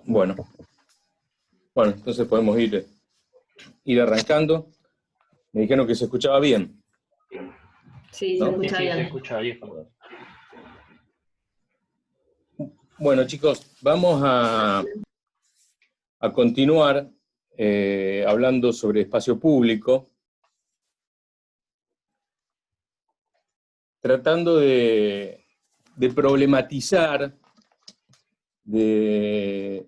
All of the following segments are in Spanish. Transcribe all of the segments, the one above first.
Bueno, entonces podemos ir arrancando. Me dijeron que se escuchaba bien. Sí, ¿no? se escucha bien. Se escucha bien. Bueno, chicos, vamos a continuar hablando sobre espacio público, tratando de problematizar, de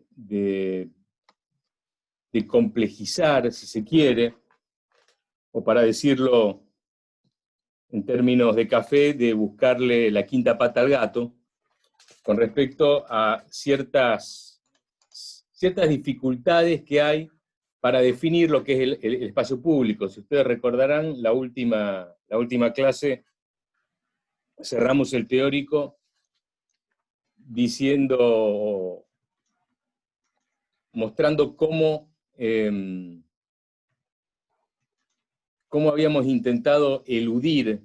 complejizar, si se quiere, o para decirlo en términos de café, de buscarle la quinta pata al gato, con respecto a ciertas dificultades que hay para definir lo que es el espacio público. Si ustedes recordarán, la última clase cerramos el teórico mostrando cómo habíamos intentado eludir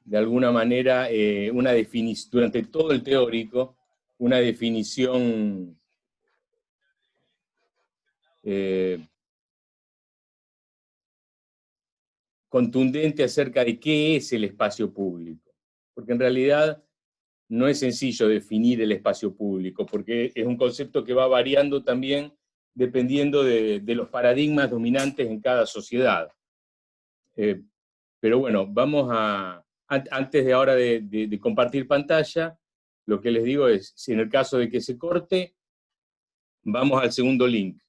de alguna manera una definición, durante todo el teórico, una definición contundente acerca de qué es el espacio público. Porque en realidad no es sencillo definir el espacio público, porque es un concepto que va variando también dependiendo de los paradigmas dominantes en cada sociedad. Pero bueno, vamos antes de ahora de compartir pantalla, lo que les digo es, si en el caso de que se corte, vamos al segundo link.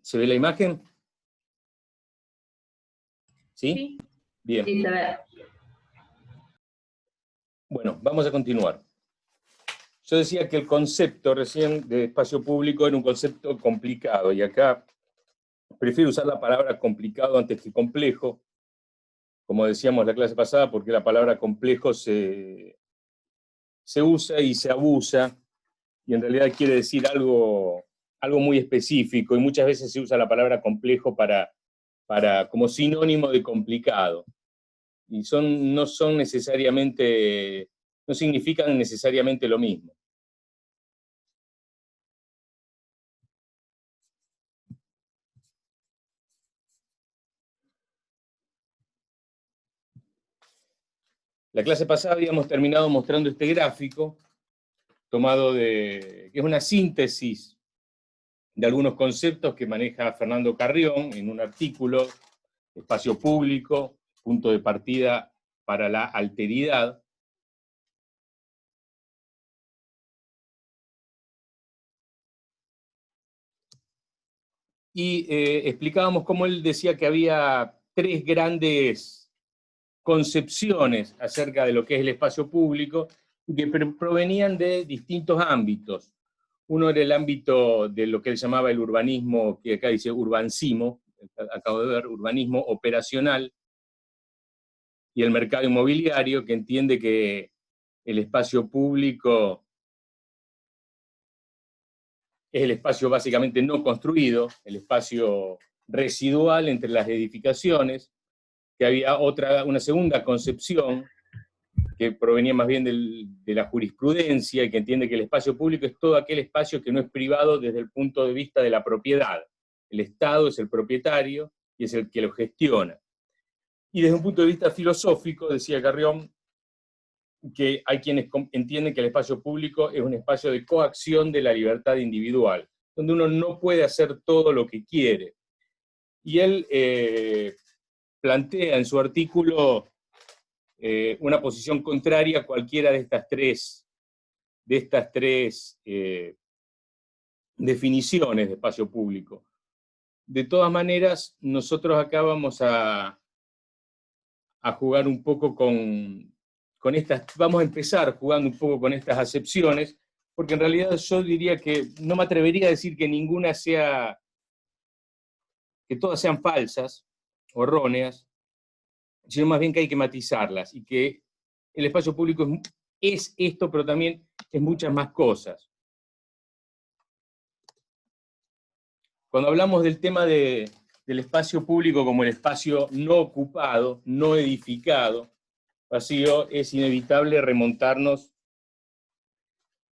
¿Se ve la imagen? ¿Sí? Sí. Bien. Sí, se ve. Bueno, vamos a continuar. Yo decía que el concepto recién de espacio público era un concepto complicado, y acá prefiero usar la palabra complicado antes que complejo, como decíamos la clase pasada, porque la palabra complejo se usa y se abusa, y en realidad quiere decir algo muy específico, y muchas veces se usa la palabra complejo como sinónimo de complicado, y no significan necesariamente lo mismo. La clase pasada habíamos terminado mostrando este gráfico, que es una síntesis de algunos conceptos que maneja Fernando Carrión en un artículo, Espacio Público, punto de partida para la alteridad. Y explicábamos cómo él decía que había tres grandes concepciones acerca de lo que es el espacio público, que provenían de distintos ámbitos. Uno era el ámbito de lo que él llamaba el urbanismo, que acá dice urbancimo, acabo de ver, urbanismo operacional, y el mercado inmobiliario, que entiende que el espacio público es el espacio básicamente no construido, el espacio residual entre las edificaciones, que había una segunda concepción que provenía más bien de la jurisprudencia, y que entiende que el espacio público es todo aquel espacio que no es privado desde el punto de vista de la propiedad. El Estado es el propietario y es el que lo gestiona. Y desde un punto de vista filosófico, decía Carrión, que hay quienes entienden que el espacio público es un espacio de coacción de la libertad individual, donde uno no puede hacer todo lo que quiere. Y él plantea en su artículo una posición contraria a cualquiera de estas tres definiciones de espacio público. De todas maneras, nosotros acá vamos a jugar un poco con vamos a empezar jugando un poco con estas acepciones, porque en realidad yo diría que no me atrevería a decir que que todas sean falsas o erróneas, sino más bien que hay que matizarlas, y que el espacio público es esto, pero también es muchas más cosas. Cuando hablamos del tema del espacio público como el espacio no ocupado, no edificado, vacío, es inevitable remontarnos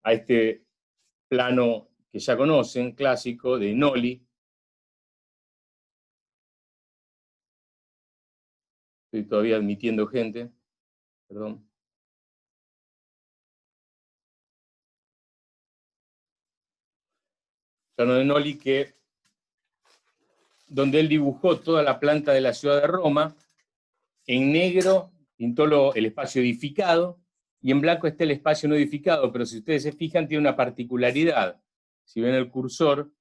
a este plano que ya conocen, clásico, de Nolli. Estoy todavía admitiendo gente, perdón. Plano de Nolli, donde él dibujó toda la planta de la ciudad de Roma. En negro pintó el espacio edificado, y en blanco está el espacio no edificado, pero si ustedes se fijan tiene una particularidad. Si ven el cursor,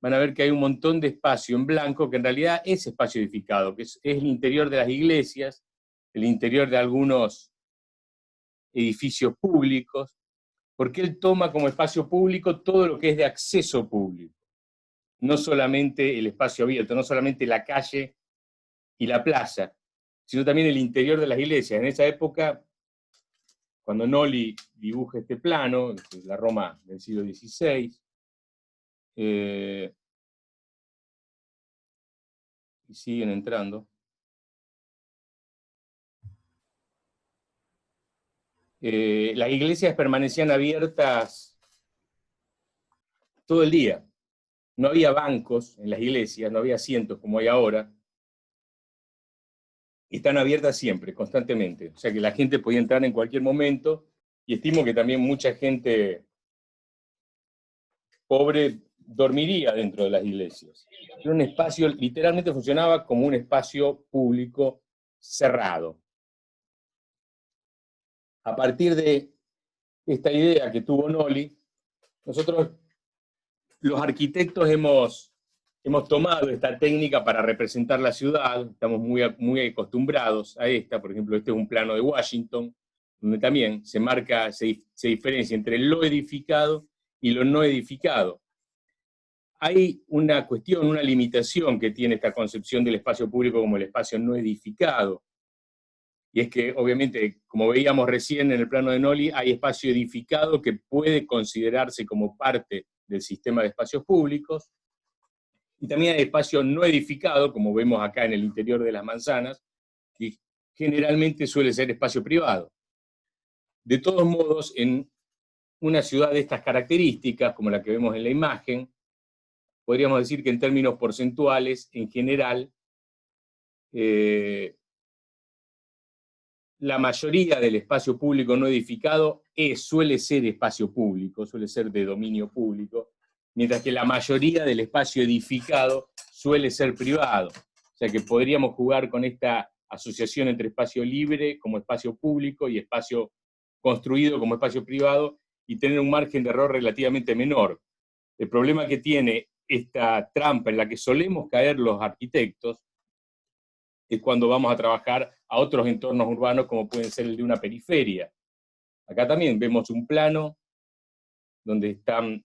van a ver que hay un montón de espacio en blanco que en realidad es espacio edificado, que es el interior de las iglesias, el interior de algunos edificios públicos, porque él toma como espacio público todo lo que es de acceso público, no solamente el espacio abierto, no solamente la calle y la plaza, sino también el interior de las iglesias. En esa época, cuando Nolli dibuja este plano, la Roma del siglo XVI, y siguen entrando, las iglesias permanecían abiertas todo el día. No había bancos en las iglesias, no había asientos como hay ahora. Están abiertas siempre, constantemente. O sea que la gente podía entrar en cualquier momento, y estimo que también mucha gente pobre dormiría dentro de las iglesias. Era un espacio, literalmente funcionaba como un espacio público cerrado. A partir de esta idea que tuvo Nolli, nosotros los arquitectos hemos tomado esta técnica para representar la ciudad, estamos muy acostumbrados a esta. Por ejemplo, este es un plano de Washington, donde también se marca, se diferencia entre lo edificado y lo no edificado. Hay una cuestión, una limitación que tiene esta concepción del espacio público como el espacio no edificado, y es que, obviamente, como veíamos recién en el plano de Nolli, hay espacio edificado que puede considerarse como parte del sistema de espacios públicos, y también hay espacio no edificado, como vemos acá en el interior de las manzanas, que generalmente suele ser espacio privado. De todos modos, en una ciudad de estas características, como la que vemos en la imagen, podríamos decir que en términos porcentuales, en general, la mayoría del espacio público no edificado suele ser espacio público, suele ser de dominio público, mientras que la mayoría del espacio edificado suele ser privado. O sea que podríamos jugar con esta asociación entre espacio libre como espacio público y espacio construido como espacio privado, y tener un margen de error relativamente menor. El problema que tiene esta trampa en la que solemos caer los arquitectos es cuando vamos a trabajar a otros entornos urbanos, como pueden ser el de una periferia. Acá también vemos un plano donde están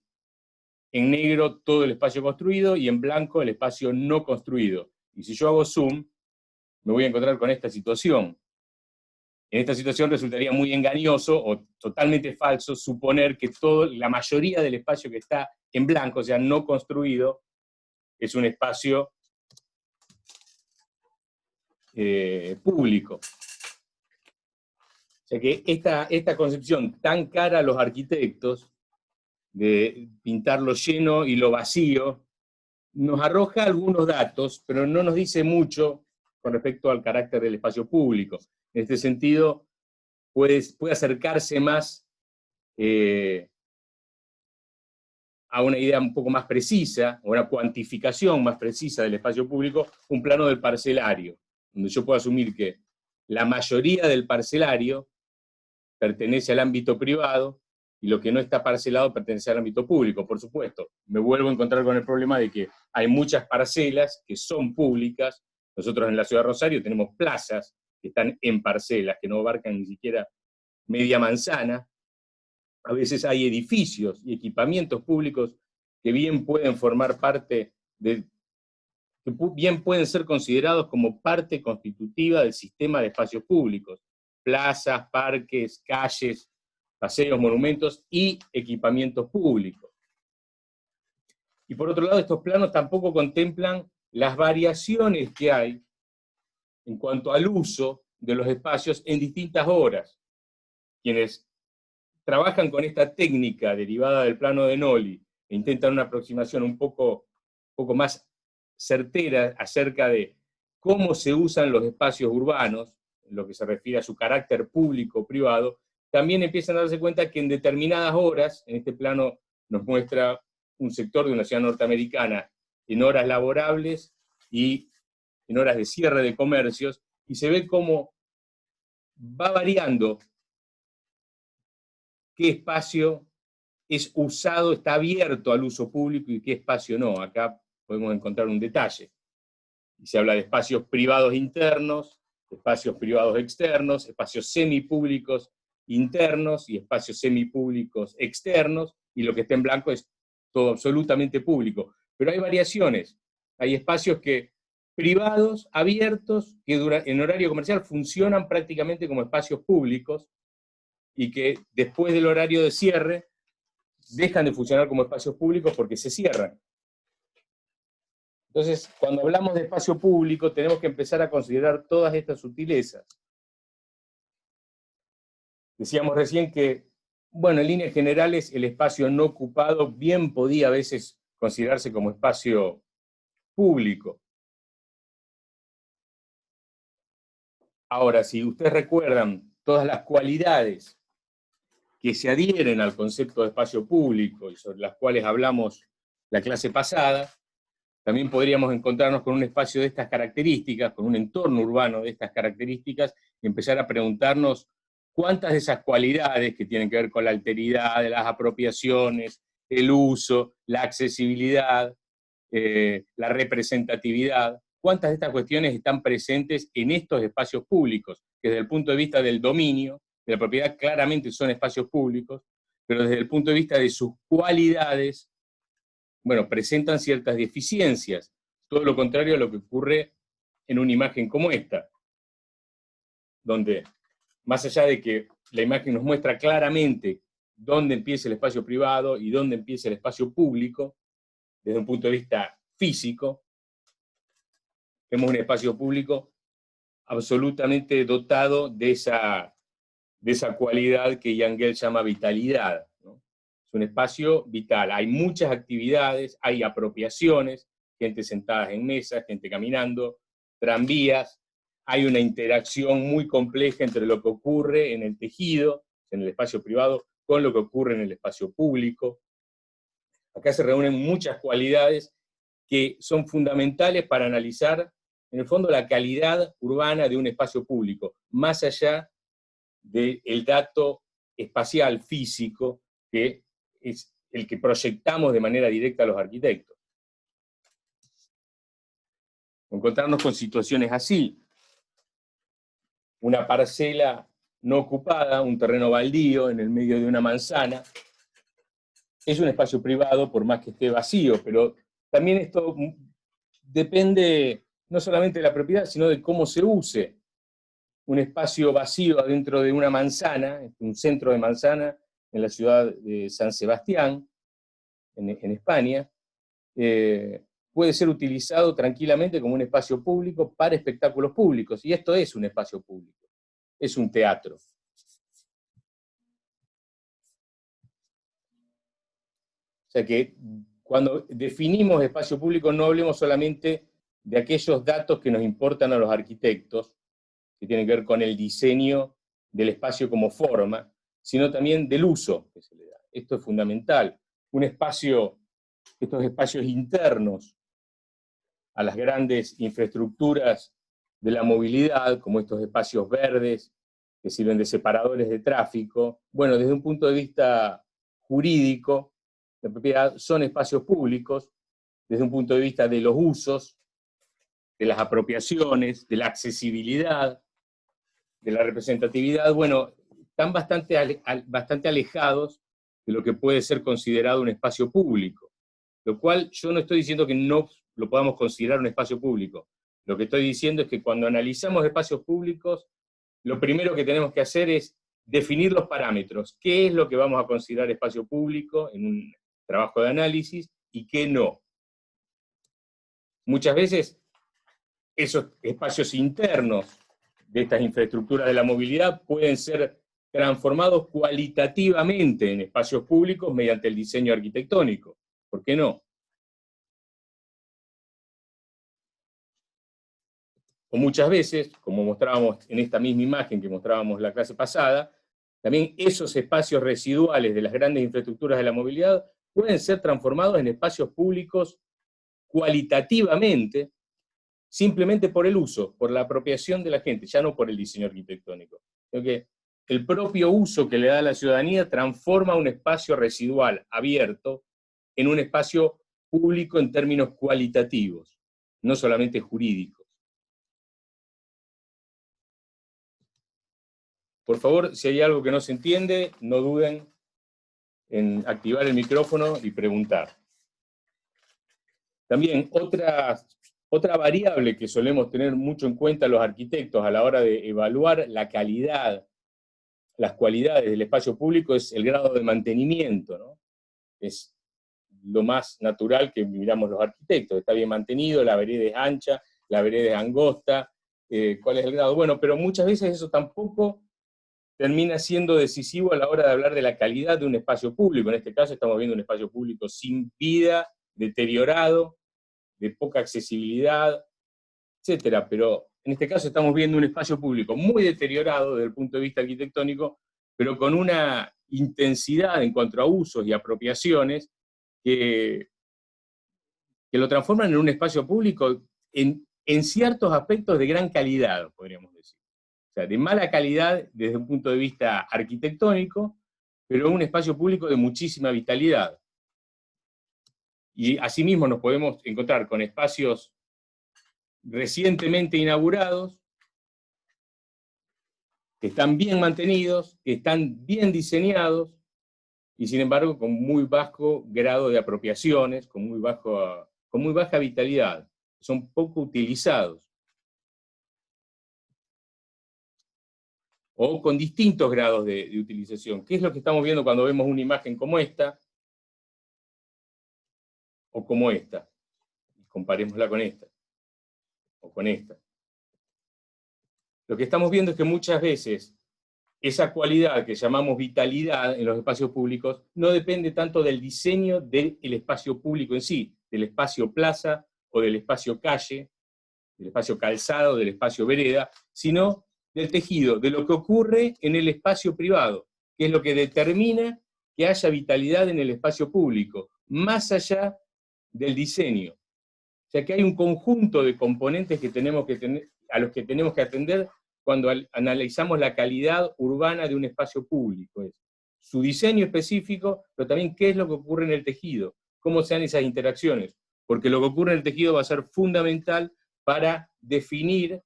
en negro todo el espacio construido y en blanco el espacio no construido. Y si yo hago zoom, me voy a encontrar con esta situación. En esta situación resultaría muy engañoso o totalmente falso suponer que la mayoría del espacio que está en blanco, o sea, no construido, es un espacio público. O sea que esta concepción tan cara a los arquitectos de pintar lo lleno y lo vacío nos arroja algunos datos, pero no nos dice mucho con respecto al carácter del espacio público. En este sentido, puede acercarse más a una idea un poco más precisa, o una cuantificación más precisa del espacio público, un plano del parcelario, donde yo puedo asumir que la mayoría del parcelario pertenece al ámbito privado, y lo que no está parcelado pertenece al ámbito público. Por supuesto, me vuelvo a encontrar con el problema de que hay muchas parcelas que son públicas. Nosotros en la ciudad de Rosario tenemos plazas que están en parcelas, que no abarcan ni siquiera media manzana. A veces hay edificios y equipamientos públicos que bien pueden formar parte de que bien pueden ser considerados como parte constitutiva del sistema de espacios públicos: plazas, parques, calles, paseos, monumentos y equipamientos públicos. Y por otro lado, estos planos tampoco contemplan las variaciones que hay en cuanto al uso de los espacios en distintas horas. Quienes trabajan con esta técnica derivada del plano de Nolli e intentan una aproximación un poco más certera acerca de cómo se usan los espacios urbanos, en lo que se refiere a su carácter público-privado, también empiezan a darse cuenta que en determinadas horas, en este plano nos muestra un sector de una ciudad norteamericana en horas laborables y en horas de cierre de comercios, y se ve cómo va variando qué espacio es usado, está abierto al uso público y qué espacio no. Acá podemos encontrar un detalle. Y se habla de espacios privados internos, espacios privados externos, espacios semipúblicos internos y espacios semipúblicos externos, y lo que está en blanco es todo absolutamente público. Pero hay variaciones. Hay espacios privados, abiertos, que en horario comercial funcionan prácticamente como espacios públicos y que después del horario de cierre dejan de funcionar como espacios públicos porque se cierran. Entonces, cuando hablamos de espacio público, tenemos que empezar a considerar todas estas sutilezas. Decíamos recién que, bueno, en líneas generales, el espacio no ocupado bien podía a veces considerarse como espacio público. Ahora, si ustedes recuerdan todas las cualidades que se adhieren al concepto de espacio público y sobre las cuales hablamos la clase pasada, también podríamos encontrarnos con un espacio de estas características, con un entorno urbano de estas características, y empezar a preguntarnos cuántas de esas cualidades que tienen que ver con la alteridad, las apropiaciones, el uso, la accesibilidad, la representatividad, cuántas de estas cuestiones están presentes en estos espacios públicos, que desde el punto de vista del dominio, de la propiedad, claramente son espacios públicos, pero desde el punto de vista de sus cualidades, bueno, presentan ciertas deficiencias, todo lo contrario a lo que ocurre en una imagen como esta, donde, más allá de que la imagen nos muestra claramente dónde empieza el espacio privado y dónde empieza el espacio público, desde un punto de vista físico, vemos un espacio público absolutamente dotado de esa cualidad que Yangel llama vitalidad, ¿no? Es un espacio vital, hay muchas actividades, hay apropiaciones, gente sentada en mesas, gente caminando, tranvías, hay una interacción muy compleja entre lo que ocurre en el tejido, en el espacio privado, con lo que ocurre en el espacio público. Acá se reúnen muchas cualidades que son fundamentales para analizar, en el fondo, la calidad urbana de un espacio público, más allá del dato espacial físico, que es el que proyectamos de manera directa a los arquitectos. Encontrarnos con situaciones así: una parcela no ocupada, un terreno baldío en el medio de una manzana, es un espacio privado por más que esté vacío, pero también esto depende no solamente de la propiedad, sino de cómo se use. Un espacio vacío adentro de una manzana, un centro de manzana en la ciudad de San Sebastián, en España, puede ser utilizado tranquilamente como un espacio público para espectáculos públicos, y esto es un espacio público, es un teatro. O sea que cuando definimos espacio público no hablemos solamente de aquellos datos que nos importan a los arquitectos, que tienen que ver con el diseño del espacio como forma, sino también del uso que se le da. Esto es fundamental. Estos espacios internos a las grandes infraestructuras de la movilidad, como estos espacios verdes que sirven de separadores de tráfico, bueno, desde un punto de vista jurídico, la propiedad son espacios públicos, desde un punto de vista de los usos, de las apropiaciones, de la accesibilidad, de la representatividad, bueno, están bastante alejados de lo que puede ser considerado un espacio público. Lo cual yo no estoy diciendo que no lo podamos considerar un espacio público. Lo que estoy diciendo es que cuando analizamos espacios públicos, lo primero que tenemos que hacer es definir los parámetros. ¿Qué es lo que vamos a considerar espacio público en un trabajo de análisis y qué no? Muchas veces esos espacios internos de estas infraestructuras de la movilidad pueden ser transformados cualitativamente en espacios públicos mediante el diseño arquitectónico. ¿Por qué no? O muchas veces, como mostrábamos en esta misma imagen que mostrábamos la clase pasada, también esos espacios residuales de las grandes infraestructuras de la movilidad pueden ser transformados en espacios públicos cualitativamente, simplemente por el uso, por la apropiación de la gente, ya no por el diseño arquitectónico. Sino que el propio uso que le da la ciudadanía transforma un espacio residual abierto en un espacio público en términos cualitativos, no solamente jurídicos. Por favor, si hay algo que no se entiende, no duden en activar el micrófono y preguntar. También otra variable que solemos tener mucho en cuenta los arquitectos a la hora de evaluar la calidad, las cualidades del espacio público es el grado de mantenimiento, ¿no? Es lo más natural que miramos los arquitectos. Está bien mantenido, la vereda es ancha, la vereda es angosta, ¿cuál es el grado? Bueno, pero muchas veces eso tampoco termina siendo decisivo a la hora de hablar de la calidad de un espacio público. En este caso estamos viendo un espacio público sin vida, deteriorado, de poca accesibilidad, etcétera. Pero en este caso estamos viendo un espacio público muy deteriorado desde el punto de vista arquitectónico, pero con una intensidad en cuanto a usos y apropiaciones que lo transforman en un espacio público en ciertos aspectos de gran calidad, podríamos decir. O sea, de mala calidad desde un punto de vista arquitectónico, pero un espacio público de muchísima vitalidad. Y asimismo nos podemos encontrar con espacios recientemente inaugurados, que están bien mantenidos, que están bien diseñados, y sin embargo con muy bajo grado de apropiaciones, con muy baja vitalidad, son poco utilizados. O con distintos grados de utilización. ¿Qué es lo que estamos viendo cuando vemos una imagen como esta? O como esta. Comparémosla con esta. O con esta. Lo que estamos viendo es que muchas veces esa cualidad que llamamos vitalidad en los espacios públicos no depende tanto del diseño del espacio público en sí, del espacio plaza o del espacio calle, del espacio calzado, del espacio vereda, sino del tejido, de lo que ocurre en el espacio privado, que es lo que determina que haya vitalidad en el espacio público, más allá del diseño. O sea que hay un conjunto de componentes que tenemos que tener, a los que tenemos que atender cuando analizamos la calidad urbana de un espacio público. Es su diseño específico, pero también qué es lo que ocurre en el tejido, cómo se dan esas interacciones, porque lo que ocurre en el tejido va a ser fundamental para definir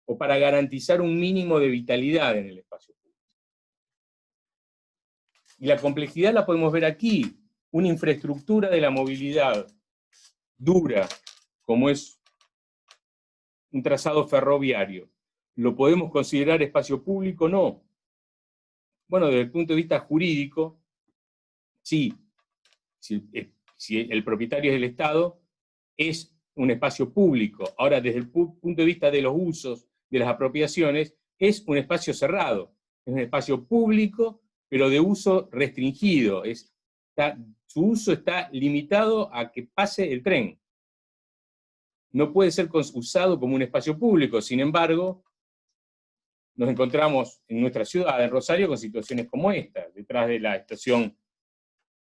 o para garantizar un mínimo de vitalidad en el espacio público. Y la complejidad la podemos ver aquí, una infraestructura de la movilidad dura, como es un trazado ferroviario. ¿Lo podemos considerar espacio público? No. Bueno, desde el punto de vista jurídico, sí. Si el propietario es el Estado, es un espacio público. Ahora, desde el punto de vista de los usos, de las apropiaciones, es un espacio cerrado. Es un espacio público, pero de uso restringido. Su uso está limitado a que pase el tren. No puede ser usado como un espacio público. Sin embargo, nos encontramos en nuestra ciudad, en Rosario, con situaciones como esta. Detrás de la estación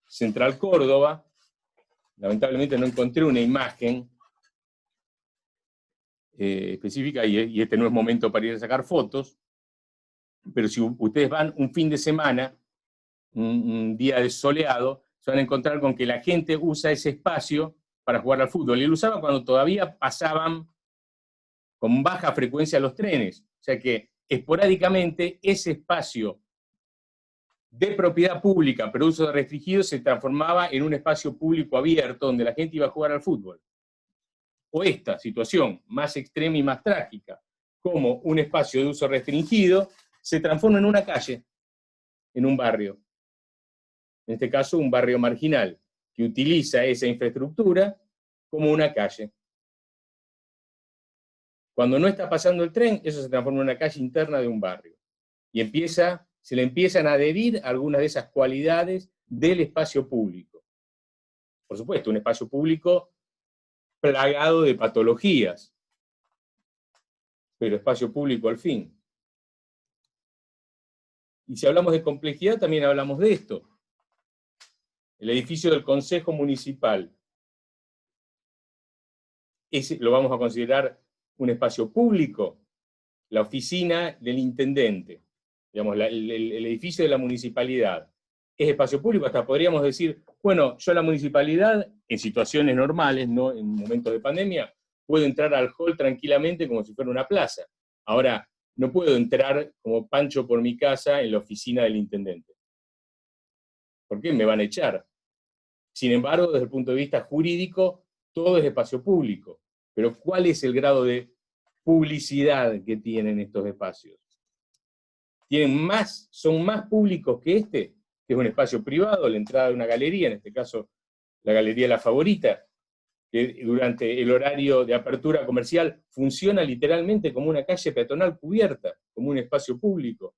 Central Córdoba, lamentablemente no encontré una imagen específica, y este no es momento para ir a sacar fotos, pero si ustedes van un fin de semana, un día soleado, se van a encontrar con que la gente usa ese espacio para jugar al fútbol, y lo usaban cuando todavía pasaban con baja frecuencia los trenes, o sea que esporádicamente ese espacio de propiedad pública, pero uso restringido, se transformaba en un espacio público abierto donde la gente iba a jugar al fútbol. O esta situación más extrema y más trágica, como un espacio de uso restringido se transforma en una calle, en un barrio. En este caso, un barrio marginal, que utiliza esa infraestructura como una calle. Cuando no está pasando el tren, eso se transforma en una calle interna de un barrio. Y se le empiezan a adherir algunas de esas cualidades del espacio público. Por supuesto, un espacio público plagado de patologías, pero espacio público al fin. Y si hablamos de complejidad, también hablamos de esto. El edificio del Consejo Municipal, lo vamos a considerar un espacio público. La oficina del intendente, digamos, el edificio de la municipalidad, es espacio público. Hasta podríamos decir, bueno, yo a la municipalidad, en situaciones normales, no en momentos de pandemia, puedo entrar al hall tranquilamente como si fuera una plaza. Ahora, no puedo entrar como Pancho por mi casa en la oficina del intendente. ¿Por qué? Me van a echar. Sin embargo, desde el punto de vista jurídico, todo es espacio público. Pero ¿cuál es el grado de publicidad que tienen estos espacios? Son más públicos que este, que es un espacio privado, la entrada de una galería, en este caso la Galería La Favorita, que durante el horario de apertura comercial funciona literalmente como una calle peatonal cubierta, como un espacio público,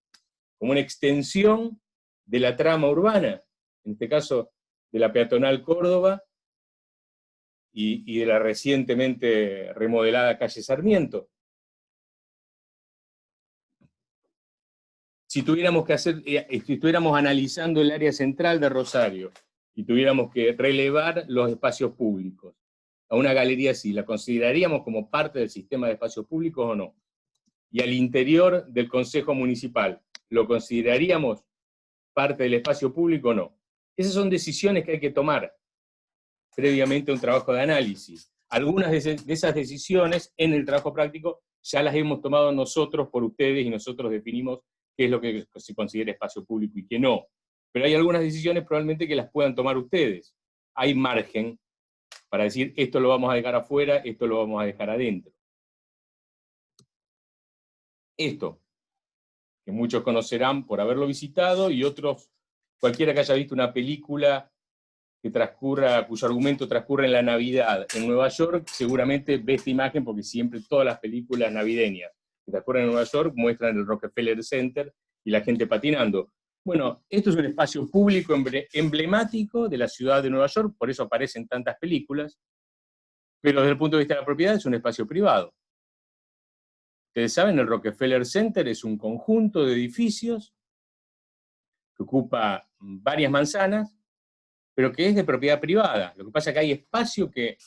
como una extensión de la trama urbana, en este caso de la peatonal Córdoba y de la recientemente remodelada calle Sarmiento. Si estuviéramos analizando el área central de Rosario y tuviéramos que relevar los espacios públicos a una galería así, ¿la consideraríamos como parte del sistema de espacios públicos o no? Y al interior del Consejo Municipal, ¿lo consideraríamos parte del espacio público o no? Esas son decisiones que hay que tomar previamente a un trabajo de análisis. Algunas de esas decisiones en el trabajo práctico ya las hemos tomado nosotros por ustedes y nosotros definimos qué es lo que se considera espacio público y qué no. Pero hay algunas decisiones probablemente que las puedan tomar ustedes. Hay margen para decir, esto lo vamos a dejar afuera, esto lo vamos a dejar adentro. Esto, que muchos conocerán por haberlo visitado, y otros, cualquiera que haya visto una película cuyo argumento transcurre en la Navidad en Nueva York, seguramente ve esta imagen porque siempre todas las películas navideñas que transcurren en Nueva York muestran el Rockefeller Center y la gente patinando. Bueno, esto es un espacio público emblemático de la ciudad de Nueva York, por eso aparecen tantas películas, pero desde el punto de vista de la propiedad es un espacio privado. Ustedes saben, el Rockefeller Center es un conjunto de edificios que ocupa varias manzanas, pero que es de propiedad privada. Lo que pasa es que hay espacio que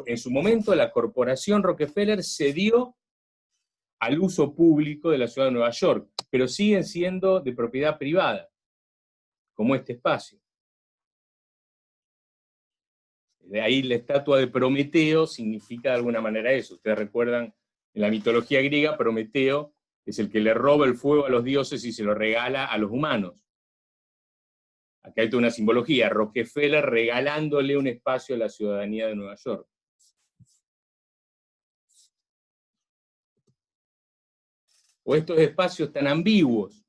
en su momento la corporación Rockefeller cedió al uso público de la ciudad de Nueva York, pero siguen siendo de propiedad privada, como este espacio. De ahí la estatua de Prometeo significa de alguna manera eso. Ustedes recuerdan, en la mitología griega, Prometeo es el que le roba el fuego a los dioses y se lo regala a los humanos. Acá hay toda una simbología, Rockefeller regalándole un espacio a la ciudadanía de Nueva York. O estos espacios tan ambiguos,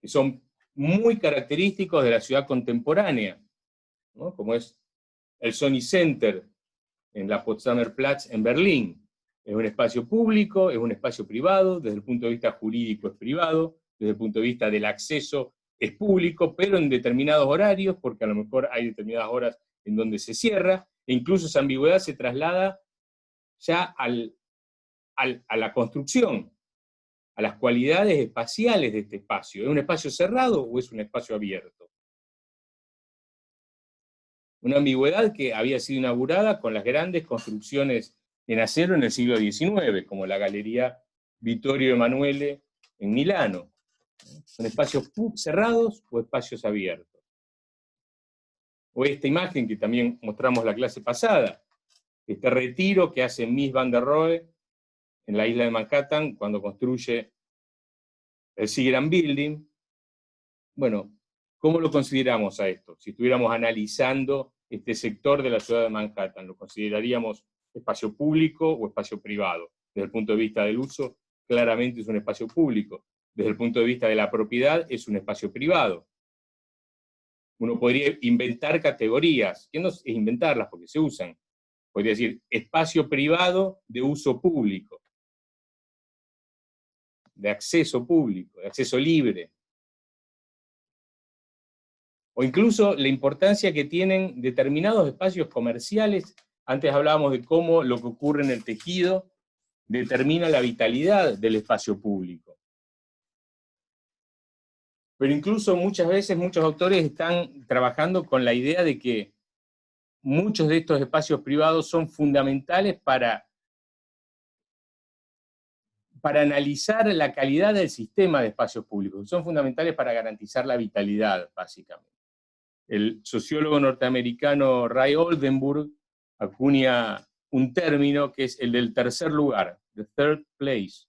que son muy característicos de la ciudad contemporánea, ¿no? Como es el Sony Center en la Potsdamer Platz en Berlín. Es un espacio público, es un espacio privado, desde el punto de vista jurídico es privado, desde el punto de vista del acceso es público, pero en determinados horarios, porque a lo mejor hay determinadas horas en donde se cierra, e incluso esa ambigüedad se traslada ya a la construcción, a las cualidades espaciales de este espacio. ¿Es un espacio cerrado o es un espacio abierto? Una ambigüedad que había sido inaugurada con las grandes construcciones en acero en el siglo XIX, como la Galería Vittorio Emanuele en Milano. ¿Son espacios cerrados o espacios abiertos? O esta imagen que también mostramos la clase pasada, este retiro que hace Mies van der Rohe en la isla de Manhattan cuando construye el Seagram Building. Bueno, ¿Cómo lo consideramos a esto? Si estuviéramos analizando este sector de la ciudad de Manhattan, ¿lo consideraríamos espacio público o espacio privado? Desde el punto de vista del uso, claramente es un espacio público. Desde el punto de vista de la propiedad, es un espacio privado. Uno podría inventar categorías, que no es inventarlas porque se usan. Podría decir espacio privado de uso público, de acceso público, de acceso libre. O incluso la importancia que tienen determinados espacios comerciales. Antes hablábamos de cómo lo que ocurre en el tejido determina la vitalidad del espacio público. Pero incluso muchas veces muchos autores están trabajando con la idea de que muchos de estos espacios privados son fundamentales para analizar la calidad del sistema de espacios públicos, son fundamentales para garantizar la vitalidad, básicamente. El sociólogo norteamericano Ray Oldenburg acuña un término que es el del tercer lugar, the third place.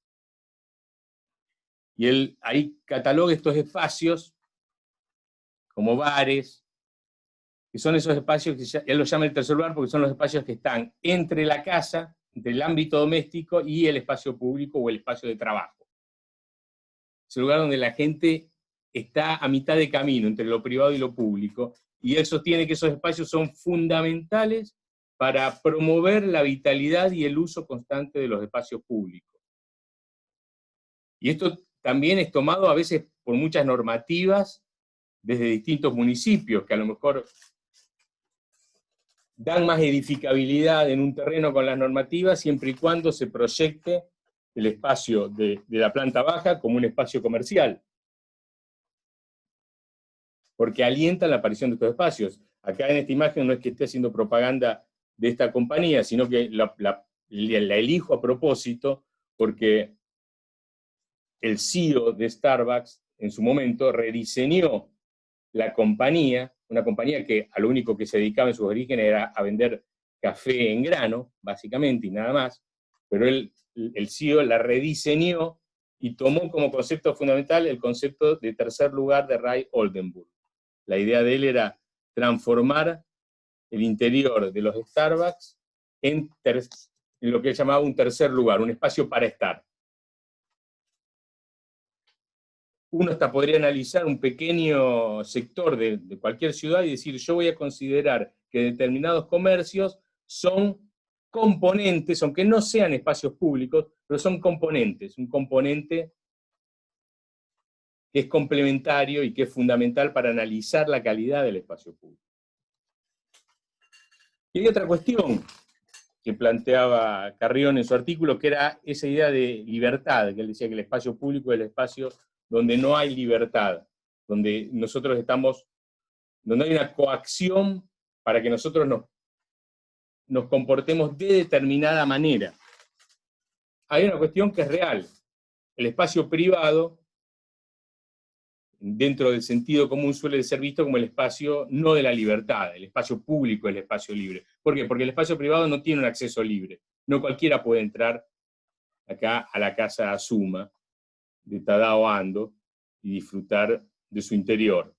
Y él ahí cataloga estos espacios como bares, que son esos espacios que él los llama el tercer lugar porque son los espacios que están entre la casa, entre el ámbito doméstico y el espacio público o el espacio de trabajo. Es el lugar donde la gente está a mitad de camino entre lo privado y lo público, y él sostiene que esos espacios son fundamentales para promover la vitalidad y el uso constante de los espacios públicos. Y esto también es tomado a veces por muchas normativas desde distintos municipios, que a lo mejor dan más edificabilidad en un terreno con las normativas, siempre y cuando se proyecte el espacio de la planta baja como un espacio comercial, porque alientan la aparición de estos espacios. Acá en esta imagen no es que esté haciendo propaganda de esta compañía, sino que la elijo a propósito, porque el CEO de Starbucks, en su momento, rediseñó la compañía, una compañía que a lo único que se dedicaba en sus orígenes era a vender café en grano, básicamente, y nada más, pero el CEO la rediseñó y tomó como concepto fundamental el concepto de tercer lugar de Ray Oldenburg. La idea de él era transformar el interior de los Starbucks en lo que él llamaba un tercer lugar, un espacio para estar. Uno hasta podría analizar un pequeño sector de cualquier ciudad y decir, yo voy a considerar que determinados comercios son componentes, aunque no sean espacios públicos, pero son componentes, un componente que es complementario y que es fundamental para analizar la calidad del espacio público. Y hay otra cuestión que planteaba Carrión en su artículo, que era esa idea de libertad, que él decía que el espacio público es el espacio donde no hay libertad, donde nosotros estamos, donde hay una coacción para que nosotros nos comportemos de determinada manera. Hay una cuestión que es real. El espacio privado, dentro del sentido común, suele ser visto como el espacio no de la libertad, el espacio público es el espacio libre. ¿Por qué? Porque el espacio privado no tiene un acceso libre. No cualquiera puede entrar acá a la casa Azuma de Tadao Ando y disfrutar de su interior.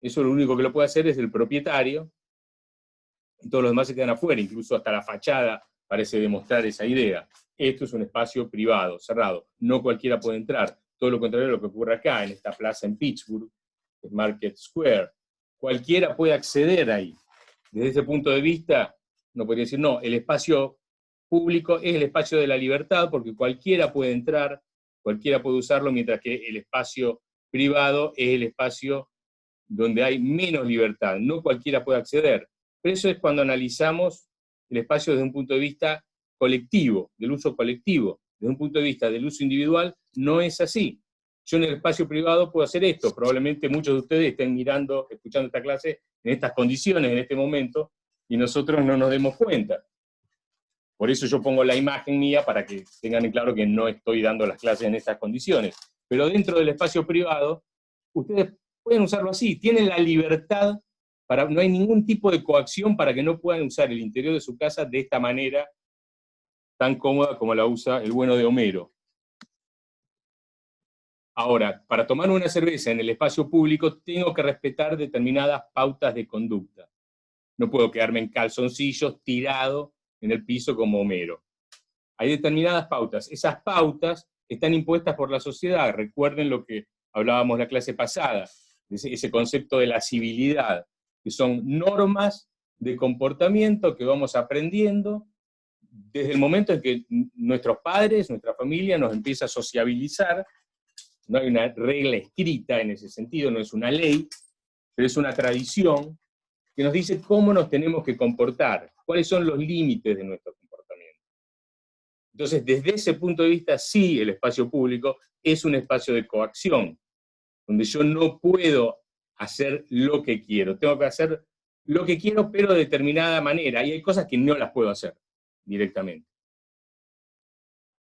Eso lo único que lo puede hacer es el propietario, y todos los demás se quedan afuera, incluso hasta la fachada parece demostrar esa idea. Esto es un espacio privado, cerrado, no cualquiera puede entrar. Todo lo contrario de lo que ocurre acá, en esta plaza en Pittsburgh, Market Square. Cualquiera puede acceder ahí. Desde ese punto de vista, no podría decir, no, el espacio público es el espacio de la libertad, porque cualquiera puede entrar, cualquiera puede usarlo, mientras que el espacio privado es el espacio donde hay menos libertad, no cualquiera puede acceder. Pero eso es cuando analizamos el espacio desde un punto de vista colectivo, del uso colectivo. Desde un punto de vista del uso individual, no es así. Yo en el espacio privado puedo hacer esto, probablemente muchos de ustedes estén mirando, escuchando esta clase en estas condiciones, en este momento, y nosotros no nos demos cuenta. Por eso yo pongo la imagen mía para que tengan en claro que no estoy dando las clases en estas condiciones. Pero dentro del espacio privado, ustedes pueden usarlo así, tienen la libertad, no hay ningún tipo de coacción para que no puedan usar el interior de su casa de esta manera tan cómoda como la usa el bueno de Homero. Ahora, para tomar una cerveza en el espacio público, tengo que respetar determinadas pautas de conducta. No puedo quedarme en calzoncillos tirado en el piso como Homero. Hay determinadas pautas. Esas pautas están impuestas por la sociedad. Recuerden lo que hablábamos la clase pasada, ese concepto de la civilidad, que son normas de comportamiento que vamos aprendiendo desde el momento en que nuestros padres, nuestra familia nos empieza a sociabilizar. No hay una regla escrita en ese sentido, no es una ley, pero es una tradición que nos dice cómo nos tenemos que comportar, cuáles son los límites de nuestro comportamiento. Entonces, desde ese punto de vista, sí, el espacio público es un espacio de coacción, donde yo no puedo hacer lo que quiero, tengo que hacer lo que quiero, pero de determinada manera, y hay cosas que no las puedo hacer directamente.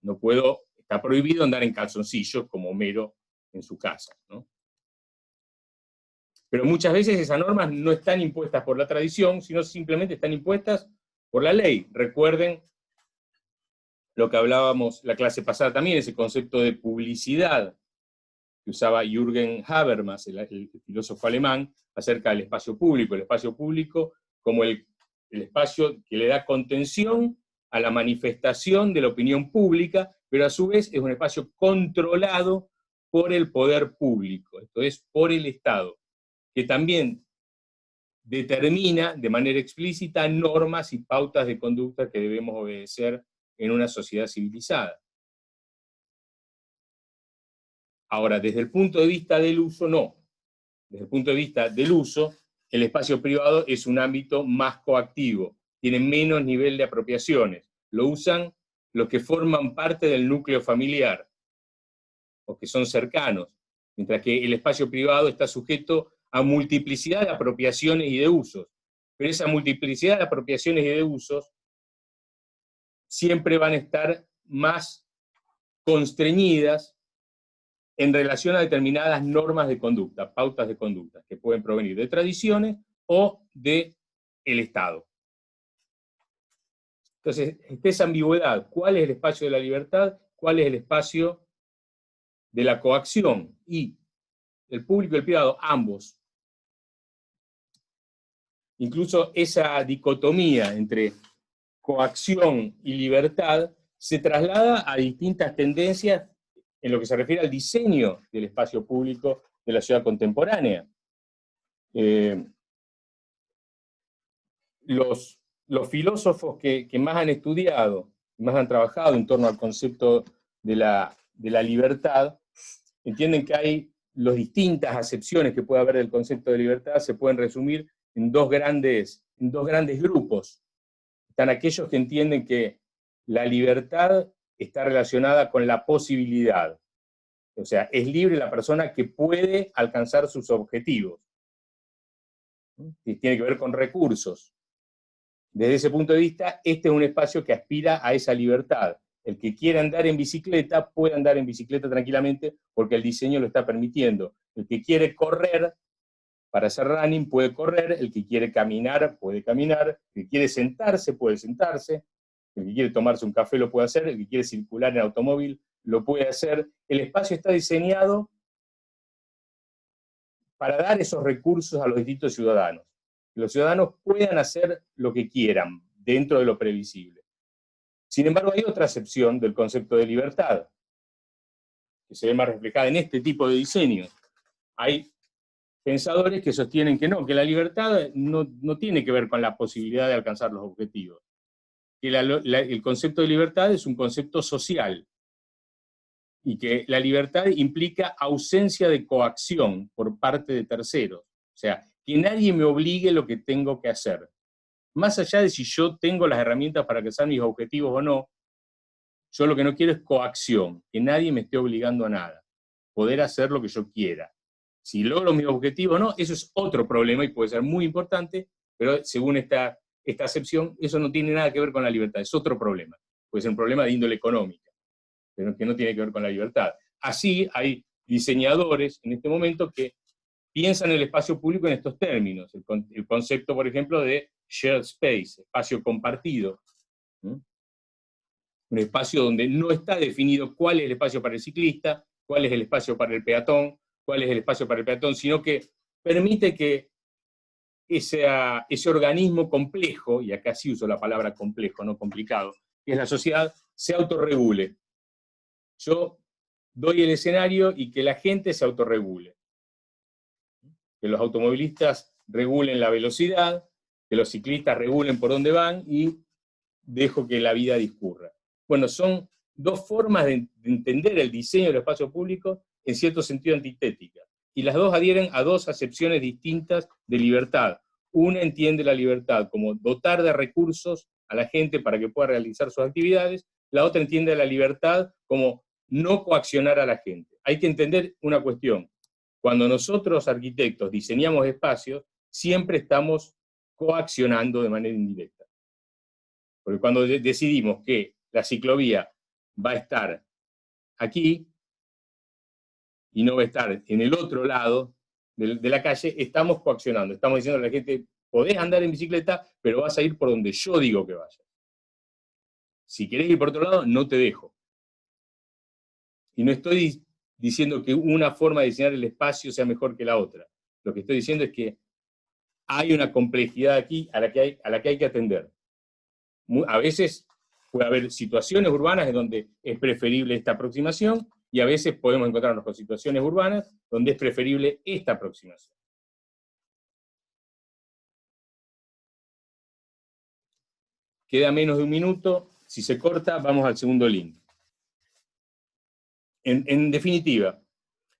No puedo, está prohibido andar en calzoncillos como Homero en su casa, ¿no? Pero muchas veces esas normas no están impuestas por la tradición, sino simplemente están impuestas por la ley. Recuerden lo que hablábamos la clase pasada también, ese concepto de publicidad que usaba Jürgen Habermas, el filósofo alemán, acerca del espacio público como el espacio que le da contención a la manifestación de la opinión pública, pero a su vez es un espacio controlado por el poder público, esto es, por el Estado, que también determina de manera explícita normas y pautas de conducta que debemos obedecer en una sociedad civilizada. Ahora, desde el punto de vista del uso, no. Desde el punto de vista del uso, el espacio privado es un ámbito más coactivo, tiene menos nivel de apropiaciones. Lo usan los que forman parte del núcleo familiar, o que son cercanos, mientras que el espacio privado está sujeto a multiplicidad de apropiaciones y de usos. Pero esa multiplicidad de apropiaciones y de usos siempre van a estar más constreñidas en relación a determinadas normas de conducta, pautas de conducta, que pueden provenir de tradiciones o del Estado. Entonces, está esa ambigüedad. ¿Cuál es el espacio de la libertad? ¿Cuál es el espacio de la coacción? Y el público y el privado, ambos. Incluso esa dicotomía entre coacción y libertad se traslada a distintas tendencias en lo que se refiere al diseño del espacio público de la ciudad contemporánea. Los filósofos que más han estudiado, más han trabajado en torno al concepto de la libertad, entienden que hay las distintas acepciones que puede haber del concepto de libertad, se pueden resumir en dos grandes grupos. Están aquellos que entienden que la libertad está relacionada con la posibilidad. O sea, es libre la persona que puede alcanzar sus objetivos. Tiene que ver con recursos. Desde ese punto de vista, este es un espacio que aspira a esa libertad. El que quiera andar en bicicleta puede andar en bicicleta tranquilamente porque el diseño lo está permitiendo. El que quiere correr para hacer running puede correr, el que quiere caminar puede caminar, el que quiere sentarse puede sentarse, el que quiere tomarse un café lo puede hacer, el que quiere circular en automóvil lo puede hacer. El espacio está diseñado para dar esos recursos a los distintos ciudadanos. Que los ciudadanos puedan hacer lo que quieran dentro de lo previsible. Sin embargo, hay otra acepción del concepto de libertad, que se ve más reflejada en este tipo de diseños. Hay pensadores que sostienen que no, que la libertad no tiene que ver con la posibilidad de alcanzar los objetivos. Que el concepto de libertad es un concepto social, y que la libertad implica ausencia de coacción por parte de terceros. O sea, que nadie me obligue lo que tengo que hacer. Más allá de si yo tengo las herramientas para alcanzar mis objetivos o no, yo lo que no quiero es coacción, que nadie me esté obligando a nada. Poder hacer lo que yo quiera. Si logro mis objetivos o no, eso es otro problema y puede ser muy importante, pero según esta acepción, eso no tiene nada que ver con la libertad, es otro problema. Puede ser un problema de índole económica, pero que no tiene que ver con la libertad. Así hay diseñadores en este momento que piensan el espacio público en estos términos. El concepto, por ejemplo, de shared space, espacio compartido. Un espacio donde no está definido cuál es el espacio para el ciclista, cuál es el espacio para el peatón, cuál es el espacio para el peatón, sino que permite que ese organismo complejo, y acá sí uso la palabra complejo, no complicado, que es la sociedad, se autorregule. Yo doy el escenario y que la gente se autorregule. Que los automovilistas regulen la velocidad, que los ciclistas regulen por dónde van y dejo que la vida discurra. Bueno, son dos formas de entender el diseño del espacio público en cierto sentido antitéticas. Y las dos adhieren a dos acepciones distintas de libertad. Una entiende la libertad como dotar de recursos a la gente para que pueda realizar sus actividades, la otra entiende la libertad como no coaccionar a la gente. Hay que entender una cuestión. Cuando nosotros, arquitectos, diseñamos espacios, siempre estamos coaccionando de manera indirecta. Porque cuando decidimos que la ciclovía va a estar aquí y no va a estar en el otro lado de la calle, estamos coaccionando. Estamos diciendo a la gente, podés andar en bicicleta, pero vas a ir por donde yo digo que vayas. Si querés ir por otro lado, no te dejo. Y no estoy diciendo que una forma de diseñar el espacio sea mejor que la otra. Lo que estoy diciendo es que hay una complejidad aquí a la que hay que atender. A veces puede haber situaciones urbanas en donde es preferible esta aproximación, y a veces podemos encontrarnos con situaciones urbanas donde es preferible esta aproximación. Queda menos de un minuto. Si se corta, vamos al segundo link. En definitiva,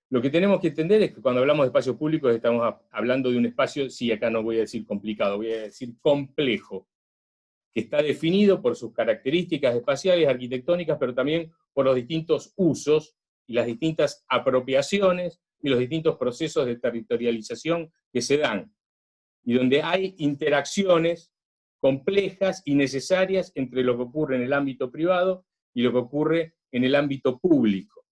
lo que tenemos que entender es que cuando hablamos de espacios públicos estamos hablando de un espacio, sí, acá no voy a decir complicado, voy a decir complejo, que está definido por sus características espaciales, arquitectónicas, pero también por los distintos usos y las distintas apropiaciones y los distintos procesos de territorialización que se dan, y donde hay interacciones complejas y necesarias entre lo que ocurre en el ámbito privado y lo que ocurre en el ámbito público.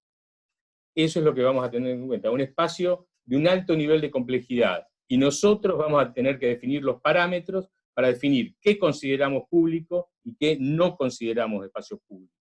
Eso es lo que vamos a tener en cuenta, un espacio de un alto nivel de complejidad, y nosotros vamos a tener que definir los parámetros para definir qué consideramos público y qué no consideramos espacio público.